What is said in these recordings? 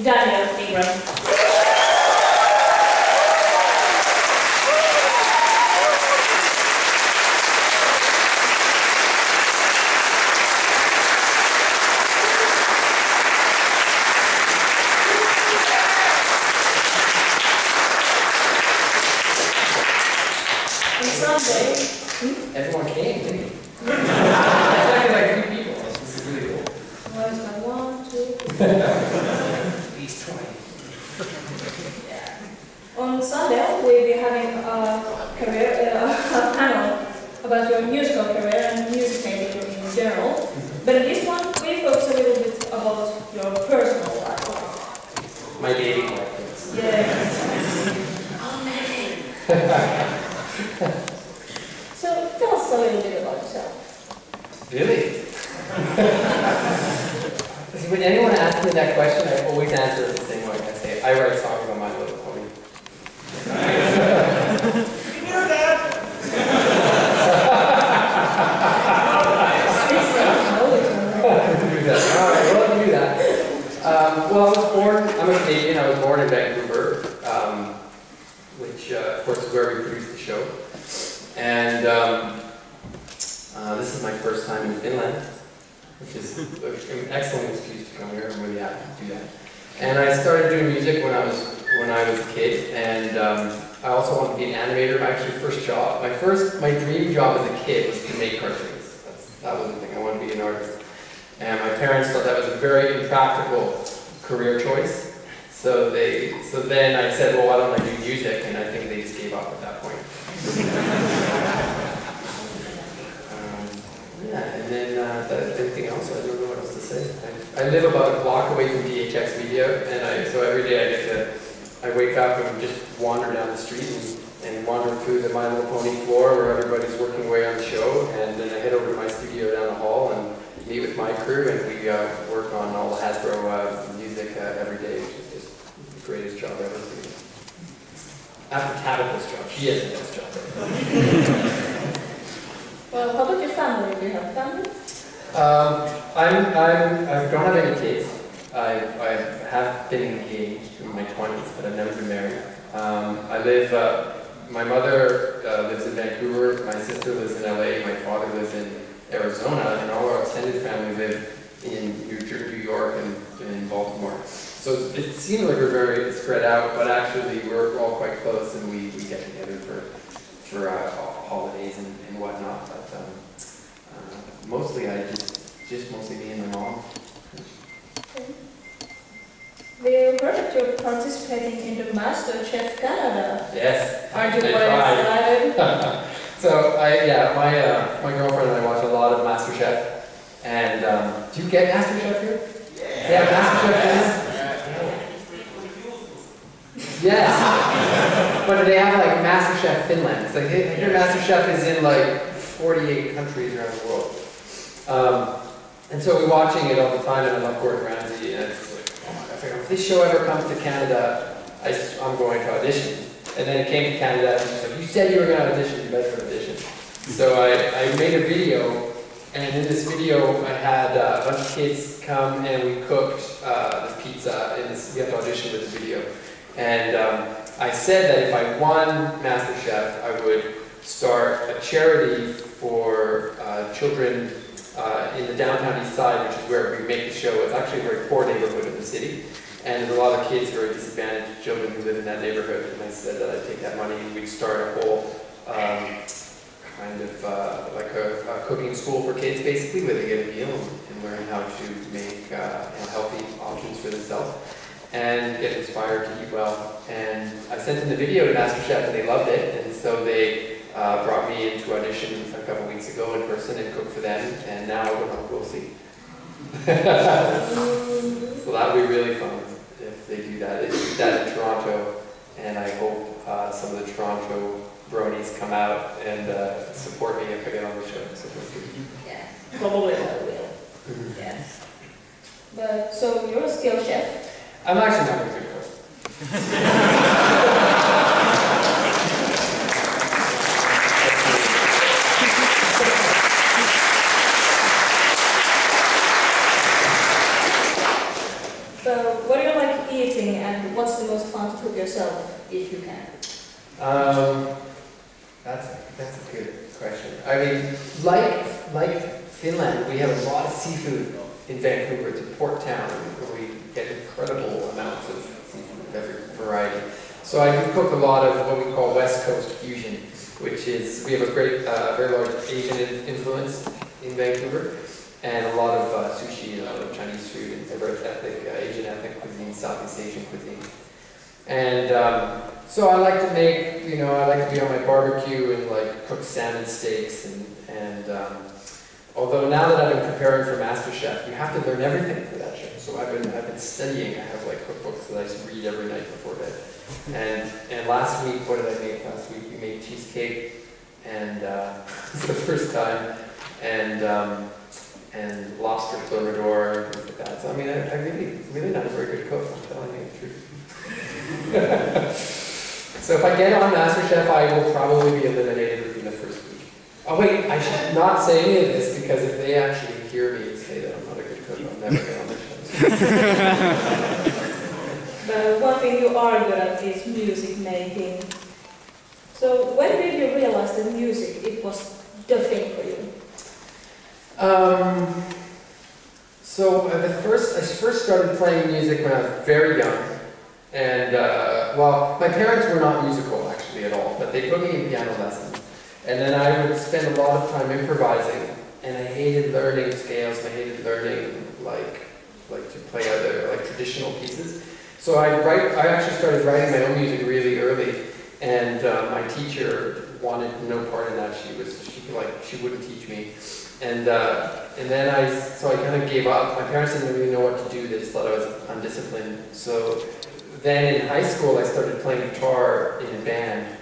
Daniel Ingram. On Sunday, everyone came, didn't you? Expected like 3 people. This is really cool. Where's my 1, 2? He's trying. Yeah. On Sunday, we'll be having a panel about your musical career and music making in general. But in this one, we focus a little bit about your personal life. My dating life. Yeah. So tell us a little bit about yourself. Really? When anyone asks me that question, I always answer it the same way. I say, I write songs on My Little Pony. You knew that! Alright, well, let me do that. Well, I was born, I'm a Canadian, I was born in Vancouver, which, of course, is where we produced the show. And this is my first time in Finland, which is an excellent excuse to come here. I'm really happy to do that. And I started doing music when I was a kid, and I also wanted to be an animator. My actually first job, my dream job as a kid was to make cartoons. That was the thing. I wanted to be an artist. And my parents thought that was a very impractical career choice. So then I said, well, why don't I do music? And I think they just gave up at that point. Yeah, and then anything else, I don't know what else to say. I live about a block away from DHX Media, and so every day I wake up and just wander down the street and wander through the My Little Pony floor where everybody's working away on the show, and then I head over to my studio down the hall and meet with my crew, and we work on all the Hasbro music every day, which is just the greatest job ever. After Tabitha's job, she has the best job ever. Well, how about your family? Do you have a family? I don't have any kids. I have been engaged in my 20s, but I've never been married. My mother lives in Vancouver, my sister lives in LA, my father lives in Arizona, and all our extended family live in New York and in Baltimore. So it seems like we're very spread out, but actually we're all quite close, and we get together for holidays and whatnot. But mostly just mostly me and my mom. Okay. We heard that you're participating in the MasterChef Canada. Yes. Aren't you quite excited? So my girlfriend and I watch a lot of MasterChef. And do you get MasterChef here? Yeah, MasterChef is. Yes. But they have like MasterChef Finland. It's like here MasterChef is in like 48 countries around the world. And so we're watching it all the time, and I love Gordon Ramsay, and it's like, oh my God, if this show ever comes to Canada, I'm going to audition. And then it came to Canada, and she's like, you said you were going to audition, you better audition. So I made a video, and in this video I had a bunch of kids come and we cooked this pizza, and we had to audition with the video. And I said that if I won MasterChef, I would start a charity for children in the downtown east side, which is where we make the show. It's actually a very poor neighborhood of the city, and there's a lot of kids, very disadvantaged children who live in that neighborhood. And I said that I'd take that money and we'd start a whole kind of like a cooking school for kids, basically, where they get a meal and learn how to make healthy options for themselves and get inspired to eat well. And I sent them the video to MasterChef, and they loved it, and so they brought me into audition a couple weeks ago in person and cooked for them, and now we'll see. So that would be really fun if they do that. They do that in Toronto, and I hope some of the Toronto bronies come out and support me if I get on the show. So yeah, probably I will. Yes. But so you're a skilled chef. I'm actually not a good cook. So what are your you like eating, and what's the most fun to cook yourself, if you can? That's a good question. I mean, like Finland, we have a lot of seafood in Vancouver. It's a port town where we get incredible amounts of seafood of every variety. So I do cook a lot of what we call West Coast fusion, which is, we have a great, very large Asian influence in Vancouver, and a lot of sushi, a lot of Chinese food, and diverse ethnic, Asian ethnic cuisine, Southeast Asian cuisine. And so I like to make, you know, I like to be on my barbecue and like cook salmon steaks, and although now that I've been preparing for MasterChef, you have to learn everything for that show. So I've been studying. I have like cookbooks that I just read every night before bed. And last week, what did I make last week? We made cheesecake, and for the first time, and lobster thermidor and things like that. So I mean, I really not a very good cook. I'm telling you the truth. So if I get on MasterChef, I will probably be eliminated within the first week. Oh wait, I should not say any of this, because if they actually hear me say that I'm not a good cook, I'll never get on the show. But one thing you are good at is music making. So when did you realize that music, it was the thing for you? So I first started playing music when I was very young. And, well, my parents were not musical, actually, at all, but they put me in piano lessons. And then I would spend a lot of time improvising, and I hated learning scales, and I hated learning, like to play other, like, traditional pieces. So I actually started writing my own music really early, and my teacher wanted no part in that. She wouldn't teach me. And then I kind of gave up. My parents didn't really know what to do. They just thought I was undisciplined. So then in high school, I started playing guitar in a band,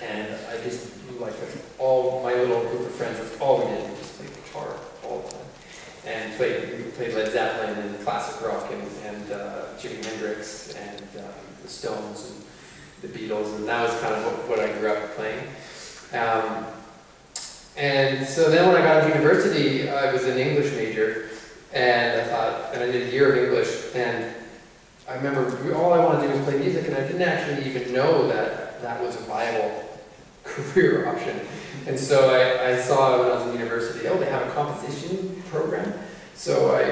and I just, like, with all my little group of friends, that's all we did. We just played guitar all the time. And we played Led Zeppelin and classic rock and Jimi Hendrix and the Stones and the Beatles, and that was kind of what I grew up playing. And so then when I got to university, I was an English major, and I did a year of English, and I remember all I wanted to do was play music, and I didn't actually even know that that was a viable career option. And so I saw when I was in university, oh, they have a composition program. So I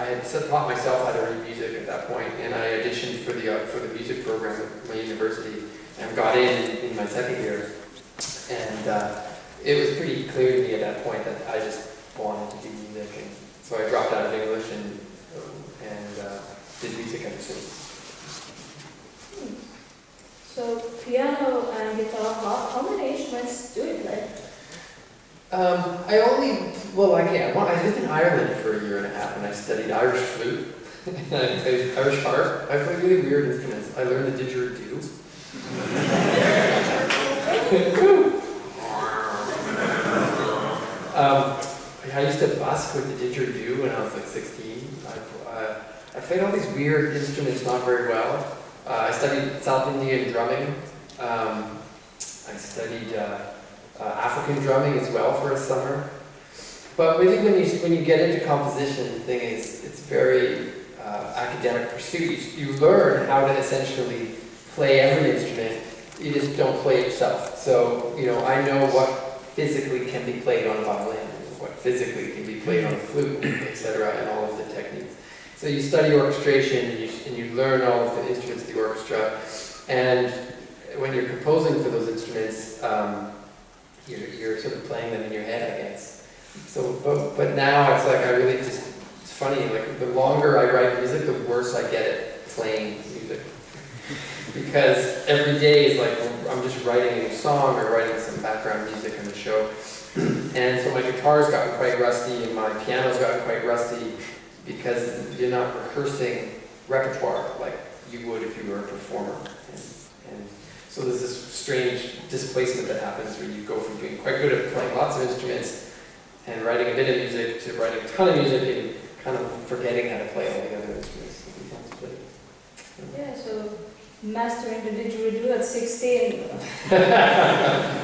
had taught myself how to read music at that point, and I auditioned for the music program at my university, and got in my second year. And it was pretty clear to me at that point that I just wanted to do music, and so I dropped out of English and did music ever since. So piano and guitar, how many instruments do you play? I lived in Ireland for a year and a half, and I studied Irish flute, and I played Irish harp. I played really weird instruments. I learned the didgeridoo. I used to busk with the didgeridoo when I was like 16. I played all these weird instruments not very well. I studied South Indian drumming. I studied African drumming as well for a summer. But really when you get into composition, the thing is, it's very academic pursuit. You learn how to essentially play every instrument. You just don't play it yourself. So, you know, I know what physically can be played on a violin, what physically can be played on a flute, etc., and all of the techniques. So you study orchestration, and you learn all of the instruments of the orchestra, and when you're composing for those instruments, you're sort of playing them in your head, I guess. So, but now it's like it's funny, like the longer I write music, the worse I get at playing music. Because every day is like, I'm just writing a new song or writing some background music in the show. And so my guitar's gotten quite rusty, and my piano's gotten quite rusty, because you're not rehearsing repertoire like you would if you were a performer. And so there's this strange displacement that happens where you go from being quite good at playing lots of instruments and writing a bit of music to writing a ton of music and kind of forgetting how to play all the other instruments. Yeah, so mastering the didgeridoo at 16.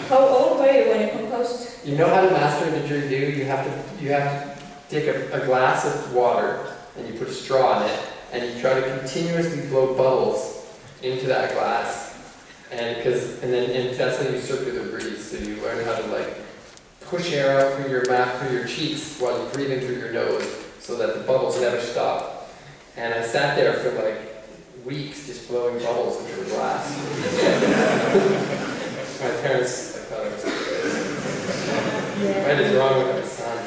How old were you when you composed? You know how to master a didgeridoo? You have to take a glass of water, and you put a straw in it, and you try to continuously blow bubbles into that glass, and that's how you circular breathe. So you learn how to like push air out through your mouth, through your cheeks, while you breathe in through your nose, so that the bubbles never stop. And I sat there for like weeks just blowing bubbles into the glass. My parents thought I was crazy. What is wrong with my son?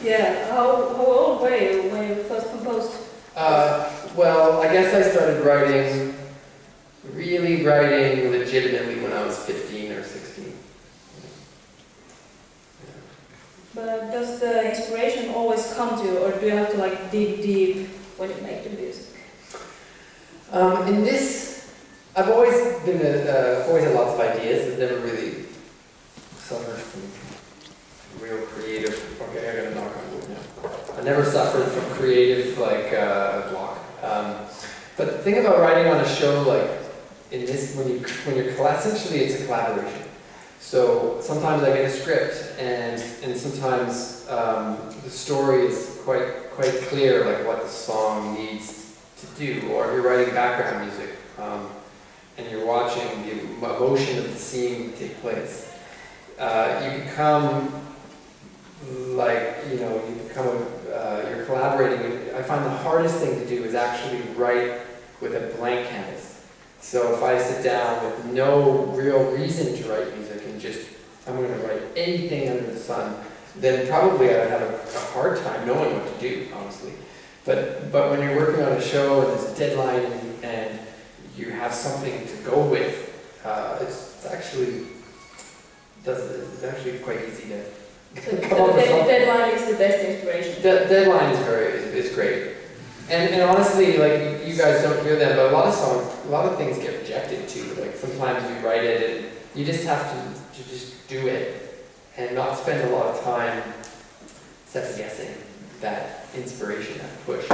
Yeah, how old were you when you first composed? Well, I guess I started really writing legitimately when I was 15 or 16. But does the inspiration always come to you, or do you have to like dig deep when you make the music? In this, I've always had lots of ideas. I've never really suffered from real creative. Okay, I gotta knock on wood now. I never suffered from creative block. But the thing about writing on a show like in this, when you're essentially it's a collaboration. So sometimes I get a script, and sometimes the story is quite clear, like what the song needs to do. Or if you're writing background music, and you're watching the emotion of the scene take place, you become you're collaborating. I find the hardest thing to do is actually write with a blank canvas. So if I sit down with no real reason to write music and I'm going to write anything under the sun, then probably I would have a hard time knowing what to do, honestly. But when you're working on a show and there's a deadline and you have something to go with, it's actually quite easy to come up with something. Deadline is the best inspiration. Deadline is great. And honestly, like, you guys don't hear them, but a lot of things get rejected too. Like, sometimes you write it and you just have to just do it and not spend a lot of time second guessing that inspiration, that push,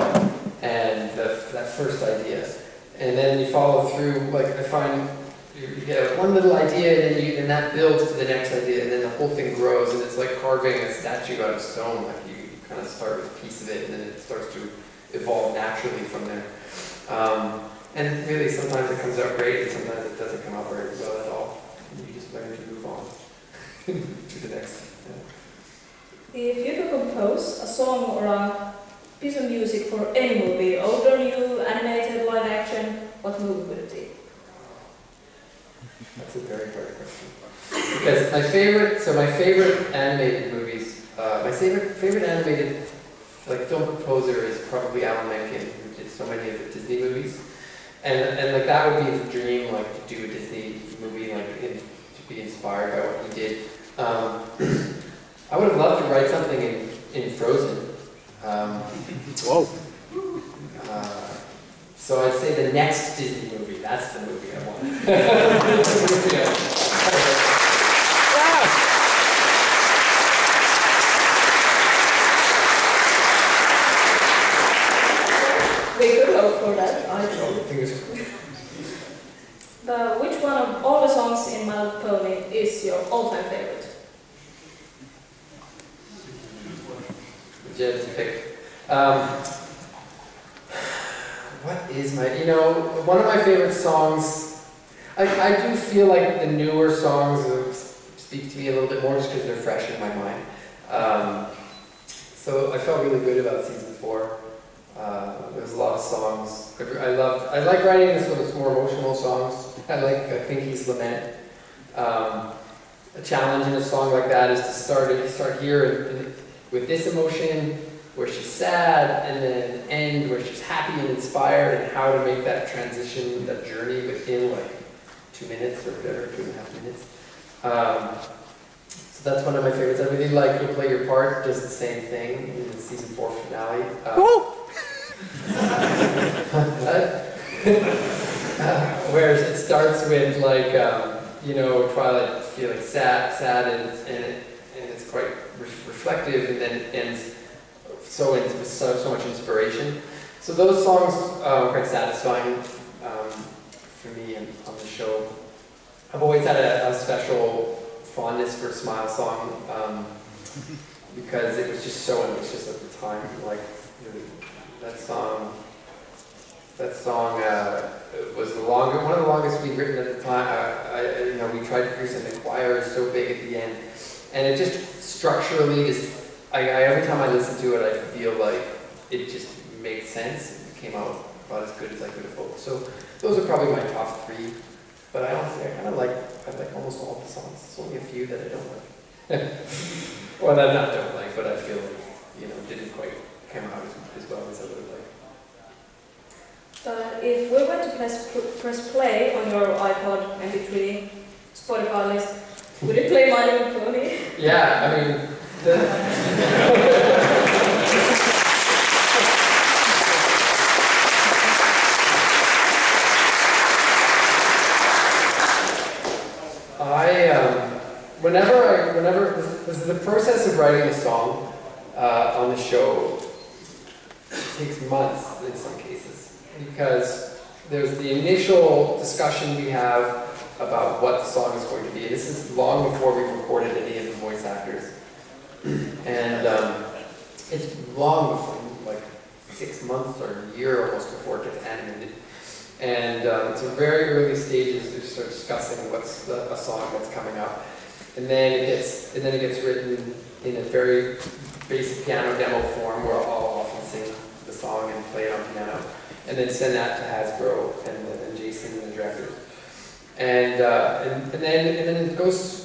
and that first idea. And then you follow through. Like, I find you get one little idea, and that builds to the next idea, and then the whole thing grows, and it's like carving a statue out of stone. Like, you kind of start with a piece of it, and then it starts to evolve naturally from there. And really, sometimes it comes out great, and sometimes it doesn't come out very well at all. And you just learn to move on to the next. If you could compose a song or a piece of music for any movie, old or new, animated, live action, what movie would it be? That's a very hard question. Because my favorite animated movies, my favorite animated film composer is probably Alan Menken, who did so many of the Disney movies. And like, that would be the dream, like, to do a Disney movie, like, to be inspired by what he did. I would have loved to write something in Frozen. Whoa. So I'd say the next Disney movie, that's the movie I want. We could hope for that, I think. Fingers crossed. But which one of all the songs in My Little Pony is your all-time favorite? Jed's pick. What is one of my favorite songs, I do feel like the newer songs speak to me a little bit more just because they're fresh in my mind. So I felt really good about season 4. There was a lot of songs. I like writing this sort of more emotional songs. I like Pinky's Lament. A challenge in a song like that is to start here with this emotion, where she's sad, and then end where she's happy and inspired, and how to make that transition, that journey within like 2 minutes or whatever, 2.5 minutes. So that's one of my favorites. I really like You'll Play Your Part, does the same thing in the season 4 finale. Whereas it starts with like, Twilight feeling sad and it's quite reflective, and then it ends with so much inspiration. So those songs are quite satisfying for me and on the show. I've always had a special fondness for Smile Song because it was just so ambitious at the time, like really That song was one of the longest we'd written at the time. We tried to produce it, and the choir is so big at the end, and it just structurally every time I listen to it, I feel like it just makes sense. It came out about as good as I could have hoped. So those are probably my top 3. But I like almost all the songs. There's only a few that I don't like. Well, that I don't like, but I feel like didn't quite come out as well as I would have liked. If we were to press play on your iPod, MP3, Spotify list, would it play My Little Pony? Yeah, I mean, whenever the process of writing a song on the show takes months in some cases, because there's the initial discussion we have about what the song is going to be. This is long before we've recorded any of the voice actors, and it's long before, like 6 months or a year almost before it gets animated. And it's a very early stages to start discussing what's a song that's coming up, and then it gets written in a very basic piano demo form where I'll often sing the song and play it on piano, and then send that to Hasbro and Jason and the directors, and then it goes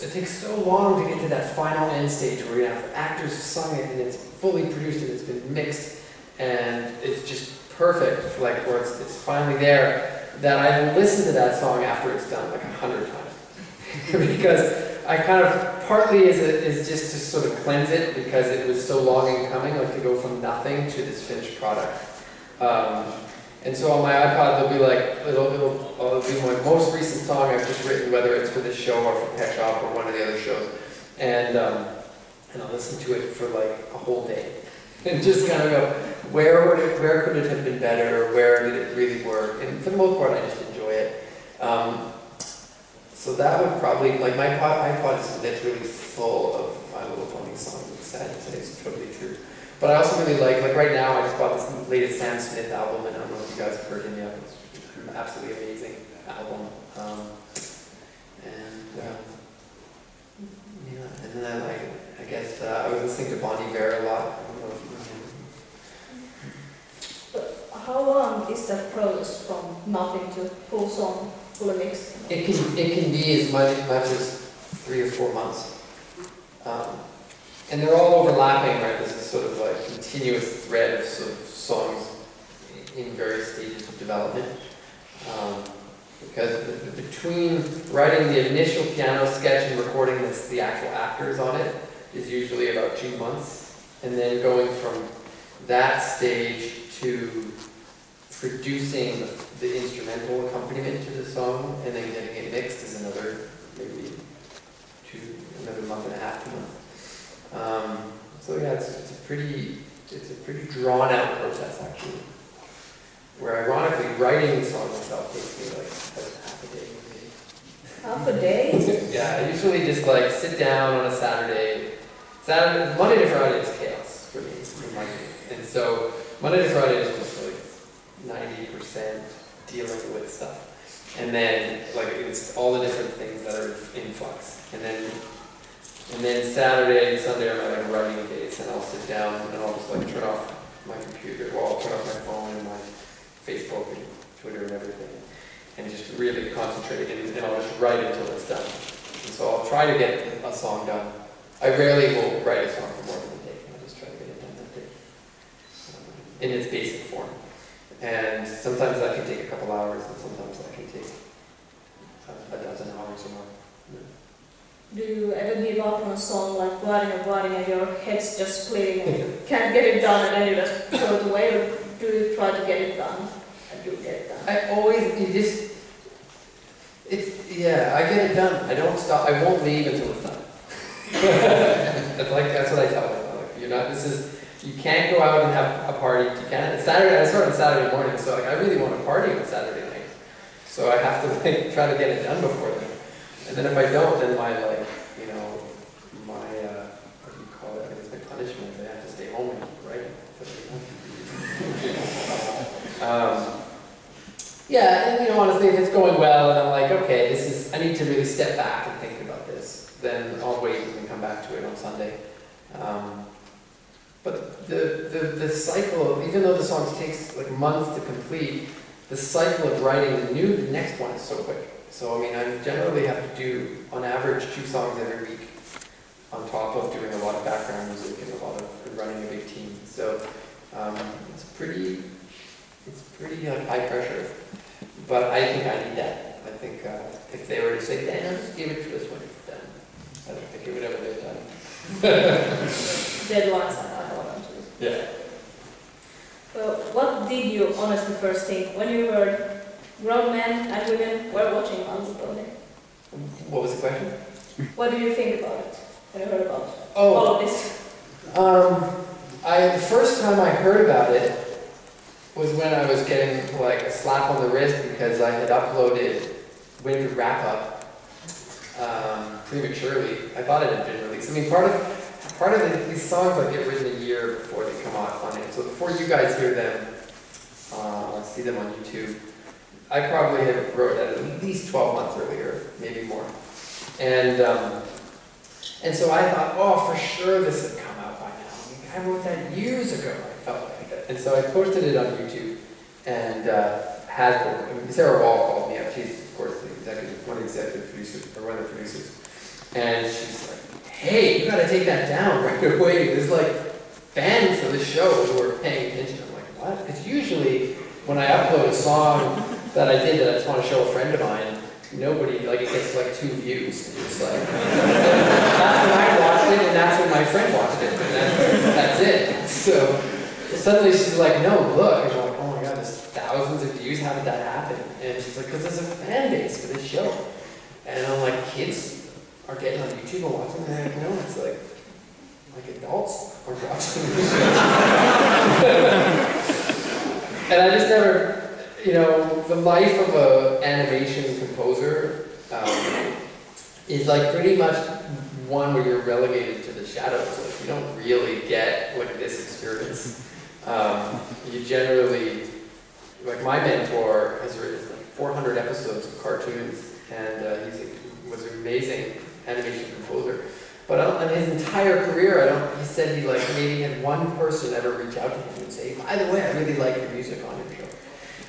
it takes so long to get to that final end stage where you have actors who sung it and it's fully produced and it's been mixed and it's just perfect, like where it's finally there, that I listen to that song after it's done like 100 times. Because I kind of, partly is just to sort of cleanse it, because it was so long in coming, like to go from nothing to this finished product. And so on my iPod there'll be like, it'll be my most recent song I've just written, whether it's for this show or for Pet Shop or one of the other shows. And I'll listen to it for like a whole day. And just kind of go, where could it have been better? Where did it really work? And for the most part, I just enjoy it. So that would probably, like my iPod is literally full of My Little Pony songs. It's sad to say, it's totally true. But I also really like right now, I just bought this latest Sam Smith album, and I don't know if you guys have heard him yet. It's an absolutely amazing album. And then I guess I was listening to Bon Iver a lot. I don't know if you know him. But how long is that process from nothing to full song, fully mixed? It can be as much as 3 or 4 months. And they're all overlapping, right? There's this sort of like continuous thread of sort of songs in various stages of development. Because between writing the initial piano sketch and recording the actual actors on it is usually about 2 months. And then going from that stage to producing the instrumental accompaniment to the song and then getting it mixed is another maybe another month and a half, 2 months. So yeah, it's a pretty drawn out process actually. Where ironically writing the song itself takes me like half a day maybe. Half a day? Yeah, I usually just like sit down on a Saturday. Monday to Friday is chaos for me, in my opinion. And so Monday to Friday is just like 90% dealing with stuff. And then like it's all the different things that are in flux. And then Saturday and Sunday are my like writing days, and I'll sit down and I'll just like turn off my computer, well I'll turn off my phone and my Facebook and Twitter and everything, and just really concentrate, and I'll just write until it's done. And so I'll try to get a song done. I rarely will write a song for more than a day. I'll just try to get it done that day in its basic form. And sometimes that can take a couple hours, and sometimes that can take a dozen hours or more. Do you ever give up on a song, like writing and your head's just splitting and you can't get it done and then you just throw it away, or do you try to get it done and do get it done? I get it done. I don't stop. I won't leave until it's done. That's what I tell myself. Like, you can't go out and have a party. You can't. It's Saturday. I start on Saturday morning, so like I really want to party on Saturday night. So I have to like try to get it done before then. And then if I don't, then my what do you call it? I think it's my punishment. I have to stay home and write. Yeah, and honestly, if it's going well and I'm like, okay, I need to really step back and think about this, then I'll wait and come back to it on Sunday. But the cycle, even though the songs takes like months to complete, the cycle of writing the next one is so quick. So I mean, I generally have to do, on average, 2 songs every week, on top of doing a lot of background music and a lot of running a big team. So it's pretty like high pressure. But I think I need that. I think if they were to say, Dan, just give it to us when it's done, I don't think it would ever get done. Deadlines are not one too. Yeah. Well, what did you honestly first think when you heard grown men and women were watching Albumbone? What was the question? What do you think about it when you heard about Oh. all of this? The first time I heard about it was when I was getting like a slap on the wrist because I had uploaded Winter Wrap Up prematurely. I thought it had been released. I mean, part of these songs like get written a year before they come out on it. So before you guys hear them, see them on YouTube, I probably had wrote that at least 12 months earlier, maybe more. And so I thought, oh, for sure this would come out by now. I wrote that years ago. I felt like that. And so I posted it on YouTube, and Sarah Wall called me up. She's, of course, one of the executive producers, or one of the producers. And she's like, hey, you gotta take that down right away. There's like fans of the show who are paying attention. I'm like, what? Because usually when I upload a song that I did that I just want to show a friend of mine, nobody, like it gets like 2 views. And it's like, that's when I watched it, and that's when my friend watched it, and that's it. So suddenly she's like, no, look. And I'm like, oh my God, there's thousands of views. How did that happen? And she's like, because there's a fan base for this show. And I'm like, kids are getting on YouTube and watching it. And I'm like, no, it's like adults are watching this show. And I just never, the life of an animation composer is like pretty much one where you're relegated to the shadows. Like you don't really get like this experience. You generally, like my mentor has written like 400 episodes of cartoons, and was an amazing animation composer. But in his entire career, he said he like maybe had one person ever reach out to him and say, by the way, I really like your music on your show.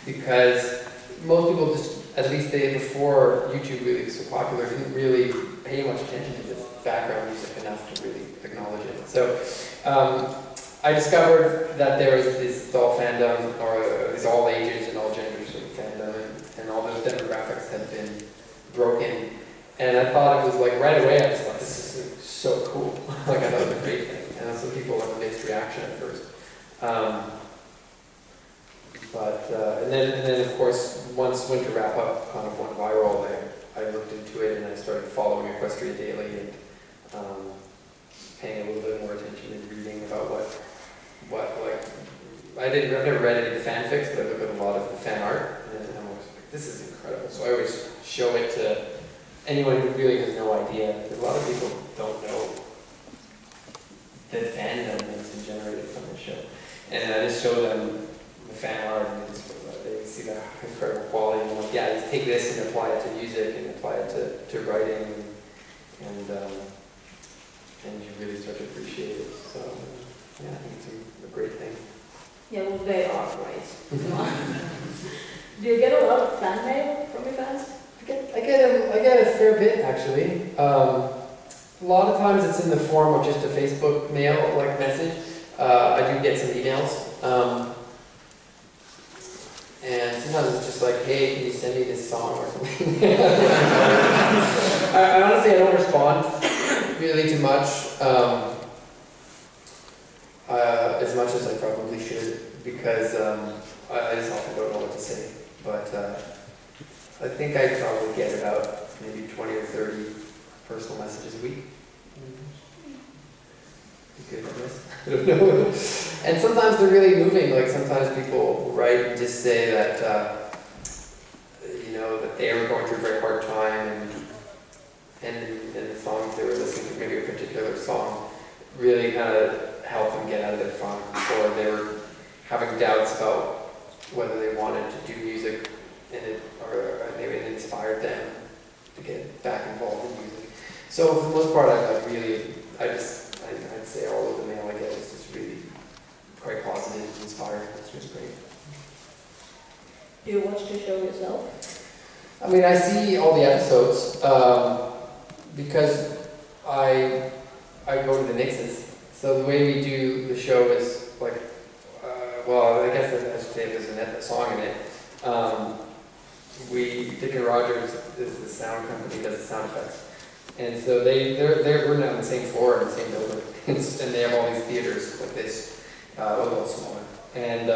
Because most people just, at least before YouTube really was so popular, didn't really pay much attention to the background music enough to really acknowledge it. So I discovered that there was this doll fandom, or this all ages and all genders sort of fandom, and all those demographics had been broken. And I thought it was like right away, I just thought this is so cool. Like I thought it was a great thing. And some people have a mixed reaction at first. And then of course, once Winter Wrap Up kind of went viral, I looked into it and I started following Equestria Daily and paying a little bit more attention and reading about I've never read any of the fanfics, but I looked at a lot of the fan art, and I'm always like, this is incredible. So I always show it to anyone who really has no idea, because a lot of people don't know the fandom that's been generated from the show. And I just show them the fan art, and they see the incredible quality, and I'm like, yeah, just take this and apply it to music, and apply it to writing, and you really start to appreciate it. So, yeah, I think it's a great thing. Yeah, well, they are great. Do you get a lot of fan mail from your fans? I get a fair bit, actually. A lot of times it's in the form of just a Facebook mail, like message. I do get some emails. And sometimes it's just like, hey, can you send me this song or something? I honestly, I don't respond really too much. As much as I probably should, because I just often don't know what to say. But I think I probably get about maybe 20 or 30 personal messages a week. Good, I guess. I don't know. And sometimes they're really moving. Like sometimes people write and just say that that they were going through a very hard time, and the songs they were listening to, maybe a particular song, really kind of helped them get out of their funk, or they were having doubts about whether they wanted to do music and it, or maybe it inspired them to get back involved in music. So for the most part, I'd say all of the mail I get is just really quite positive and inspiring. It's really great. Do you watch the show yourself? I mean, I see all the episodes because I go to the Nixons. So the way we do the show is like, well, I guess I should say there's a song in it. Dick and Rogers is the sound company, does the sound effects. And so we're now on the same floor in the same building, and they have all these theaters like this, a little smaller. And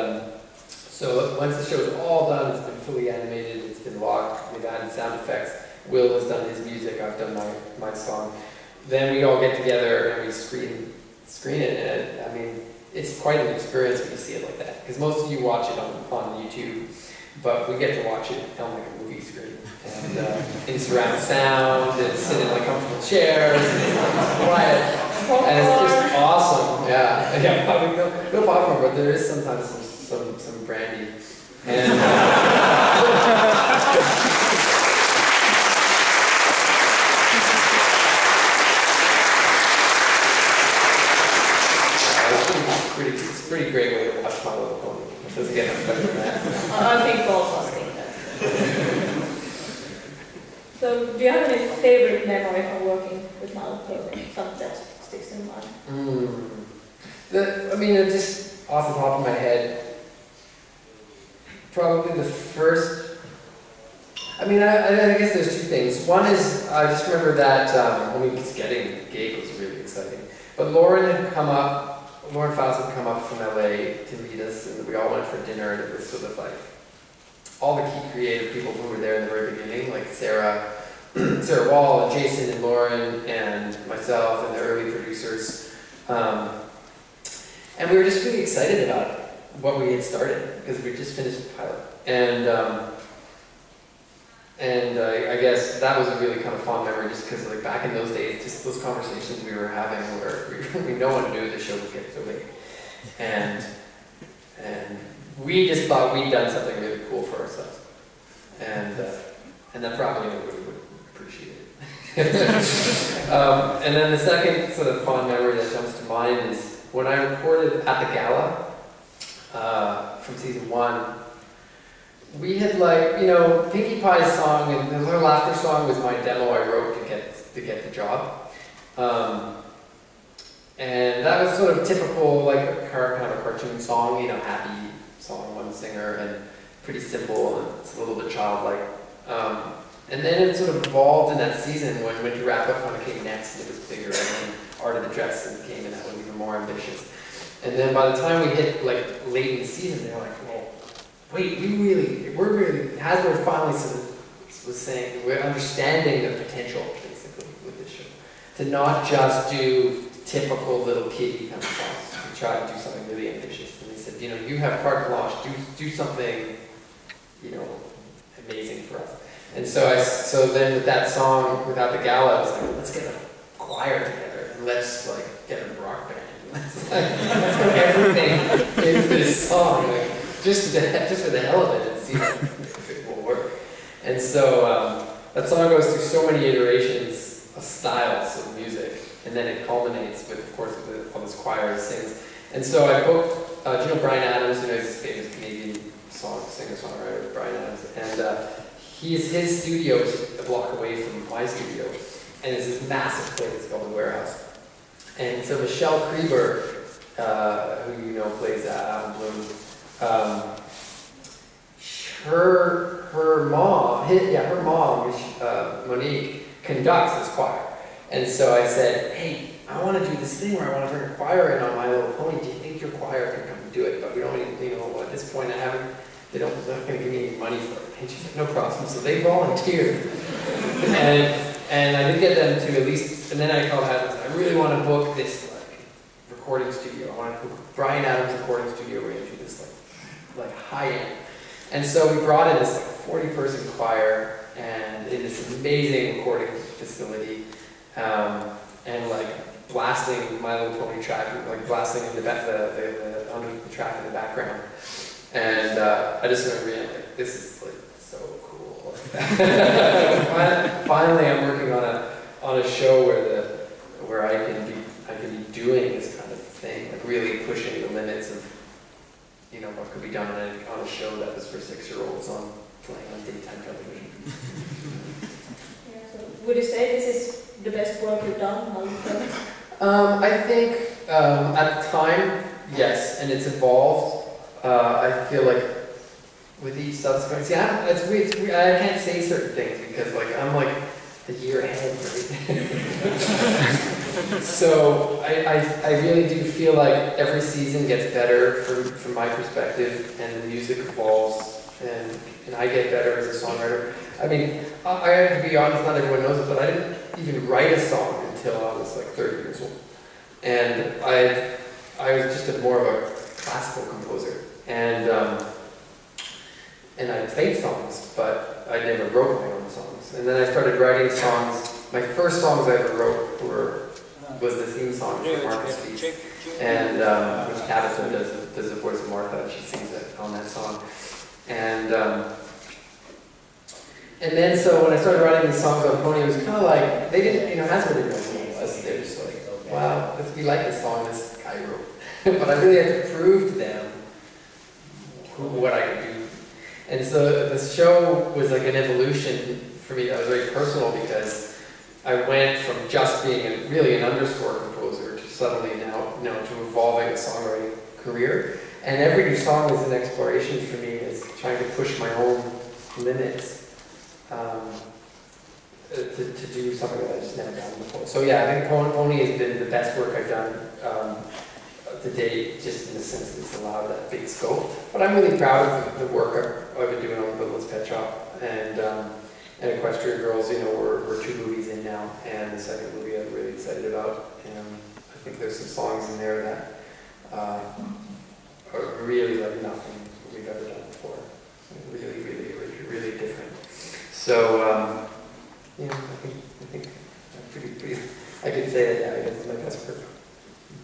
so once the show is all done, it's been fully animated, it's been locked, we've added sound effects. Will has done his music, I've done my song. Then we all get together and we screen it, and I mean, it's quite an experience when you see it like that, because most of you watch it on YouTube, but we get to watch it on like a movie screen, and in surround sound, and sit in like comfortable chairs, and it's like quiet, and it's just awesome. Yeah, probably no popcorn, but there is sometimes some brandy, and it's a pretty great way to watch My Little Pony. It doesn't get much better than that. I think both of us think that. So, do you have any favorite memory from working with My Little Pony? Something that sticks in mind? Just off the top of my head, probably the first. I guess there's two things. One is I just remember that just getting the gig was really exciting. But Lauren Faust had come up from LA to meet us, and we all went for dinner, and it was sort of like all the key creative people who were there in the very beginning, like Sarah Wall, and Jason, and Lauren, and myself, and the early producers. And we were just really excited about what we had started, because we just finished the pilot. And I guess that was a really kind of fond memory, just because like back in those days, just those conversations we were having where no one knew the show would get so big. And we just thought we'd done something really cool for ourselves. And that probably nobody would appreciate it. And then the second sort of fond memory that jumps to mind is when I recorded at the gala from season 1. We had Pinkie Pie's song and the Little Laughter song was my demo I wrote to get the job, and that was sort of typical like a kind of a cartoon song, happy song, one singer, and pretty simple, and it's a little bit childlike. And then it sort of evolved in that season when Winter Wrap-Up kind of came next, and it was bigger, and then Art of the Dress came, and that was even more ambitious. And then by the time we hit like late in the season, they were like, well, wait, we're really, Hasbro finally sort of was saying, we're understanding the potential, basically, with this show. To not just do typical little kiddie kind of songs, to try to do something really ambitious. And they said, you have carte blanche, do something, amazing for us. And so then with that song, Without the Gala, I was like, let's get a choir together, and let's get a rock band. Let's put everything into this song. Just for the hell of it, and see if it will work. And so that song goes through so many iterations of styles of music, and then it culminates with, of course, with all this choir sings. And so I booked, Brian Adams, he's this famous Canadian singer-songwriter, Brian Adams, and his studio is a block away from my studio, and it's this massive place called The Warehouse. And so Michelle Krieber, who plays Adam Bloom, her mom, Monique, conducts this choir. And so I said, hey, I want to do this thing where I want to bring a choir in on My Little Pony. Do you think your choir can come and do it? But we don't even, at this point they're not going to give me any money for it. And she's like, no problem. So they volunteered. and I did get them to at least, and then I called Adams, I really want to book this recording studio. I want to book Brian Adams recording studio where you do this like high end. And so we brought in this 40-person choir and in this amazing recording facility, and blasting My Little Pony track, blasting in the under the track in the background. And I just remember being like, this is like so cool. Finally, I'm working on a show where I can be doing this kind of thing, like really pushing the limits of what could be done on a show that was for 6-year-olds playing on daytime television. Yeah, so would you say this is the best work you've done on film? I think at the time, yes, and it's evolved. I feel like with each subsequent, it's weird. I can't say certain things because I'm like a year ahead, right? So I really do feel like every season gets better from my perspective, and the music evolves, and I get better as a songwriter. I mean, I have to be honest, not everyone knows it, but I didn't even write a song until I was like 30 years old. And I was just more of a classical composer. And I played songs, but I never wrote my own songs. And then I started writing songs. My first songs I ever wrote was the theme song for Marcus Speaks. And which Tabitha does the voice of Martha, and she sings it on that song. And then so when I started writing these songs on Pony, it was kind of like, they didn't, Hasbro didn't know who it was. They were just like, wow, we like this song this guy wrote. But I really had to prove to them what I could do. And so the show was like an evolution for me that was very personal, because I went from just being really an underscore composer to suddenly now to evolving a songwriting career. And every new song is an exploration for me, is trying to push my own limits. To do something that I've just never done before. So yeah, I think Pony has been the best work I've done to date, just in the sense that it's allowed that big scope. But I'm really proud of the work I've been doing on Littlest Pet Shop and Equestrian Girls. We're 2 movies in now, and the second movie I'm really excited about. And I think there's some songs in there that are really like nothing we've ever done before. Really, really, really, really different. So, I think I'm pretty I could say that, yeah, I guess it's my best work.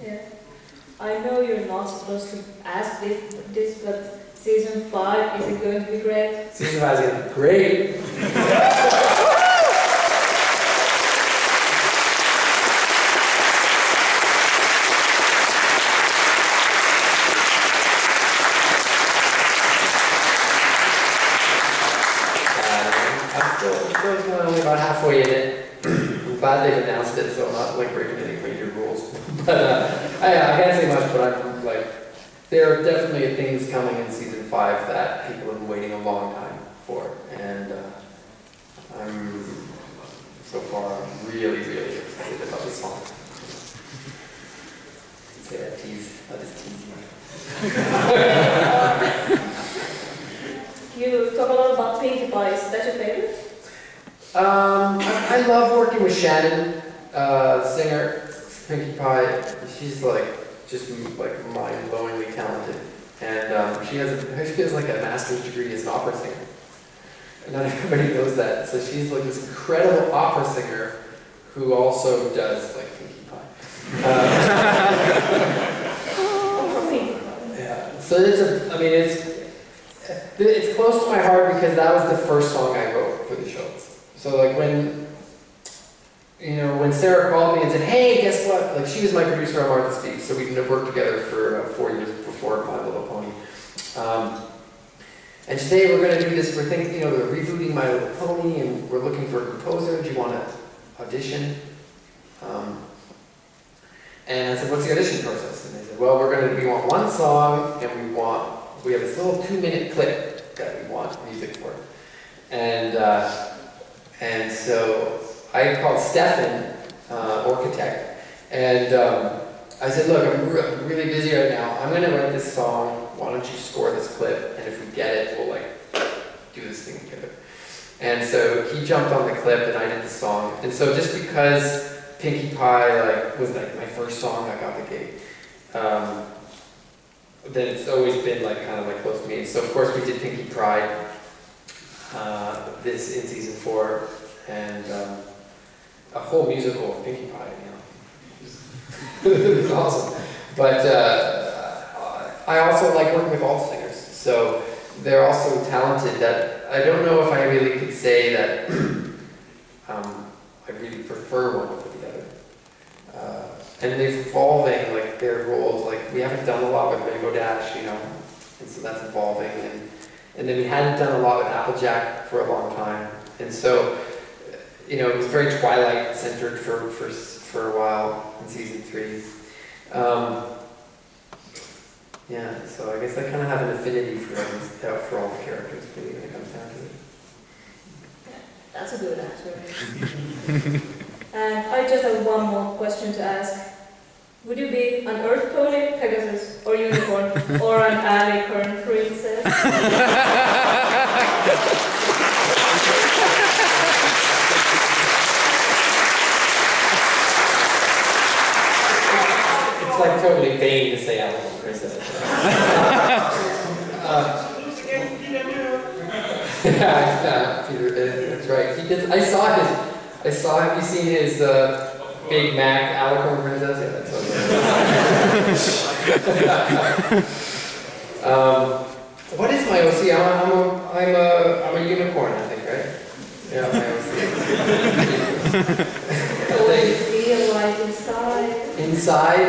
Yeah. I know you're not supposed to ask this, but season 5, is it going to be great? Season 5 is going to be great! I'm only about halfway in it. I'm glad they've announced it, so I'm not like breaking any major rules. But I can't say much, but I'm like, there are definitely things coming in season 5 that people have been waiting a long time for, and I'm so far really, really excited about this song. Say that tease, I'll just tease you. You talk a lot about Pinkie Pie. Is that your favorite? I love working with Shannon, singer, Pinkie Pie. She's just mind-blowingly talented, and she has like a master's degree as an opera singer. And not everybody knows that. So she's like this incredible opera singer who also does like Pinkie Pie. Yeah. So it's close to my heart because that was the first song I wrote for the show. So like when Sarah called me and said, hey, guess what? Like she was my producer on Martha Speaks, so we worked together for 4 years before My Little Pony. And she said, hey, we're going to do this, we're thinking, we're rebooting My Little Pony and we're looking for a composer, do you want to audition? And I said, what's the audition process? And they said, well, we want one song and we have this little 2-minute clip that we want music for. And so I called Stefan, architect, and I said, look, I'm really busy right now. I'm going to write this song. Why don't you score this clip? And if we get it, we'll do this thing together. And so he jumped on the clip, and I did the song. And so just because Pinkie Pie was my first song I got the gig, then it's always been kind of close to me. So of course we did Pinkie Pride this in season 4, and a whole musical of Pinkie Pie. It was awesome. But I also like working with all singers. So they're also talented that I don't know if I really could say that I really prefer one over the other. And they're evolving, like their roles, like we haven't done a lot with Rainbow Dash, you know, and so that's evolving. And then we hadn't done a lot with Applejack for a long time. And so, you know, it was very Twilight centered for a while in season 3. Yeah, so I guess I kind of have an affinity for all the characters, really, when it comes down to it. Yeah, that's a good answer. And I just have one more question to ask. Would you be an Earth Pony, Pegasus, or Unicorn, or an Alicorn Princess? It's like totally vain to say Alicorn Princess. Yeah, Peter, that's right. He did. I saw. Have you seen his Big Mac Alicorn Princess? Yeah, that's what. What is my OC? I'm a unicorn, I think, right? Yeah, my OC. What do you feel like inside? Inside,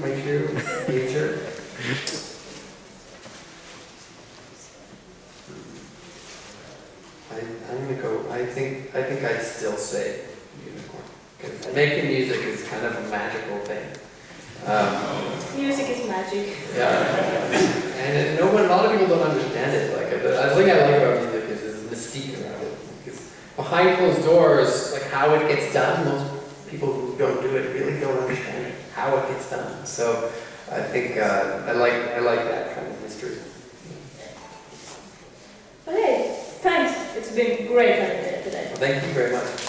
my true nature. I'm gonna go. I think I'd still say unicorn because making music is kind of a magical thing. Music is magic. Yeah, and a lot of people don't understand it. Like the thing I like about music is this mystique around it. Because behind closed doors, like how it gets done, most people who don't do it really don't understand how it gets done. So I think I like that kind of mystery. Okay, thanks. It's been great having you today. Well, thank you very much.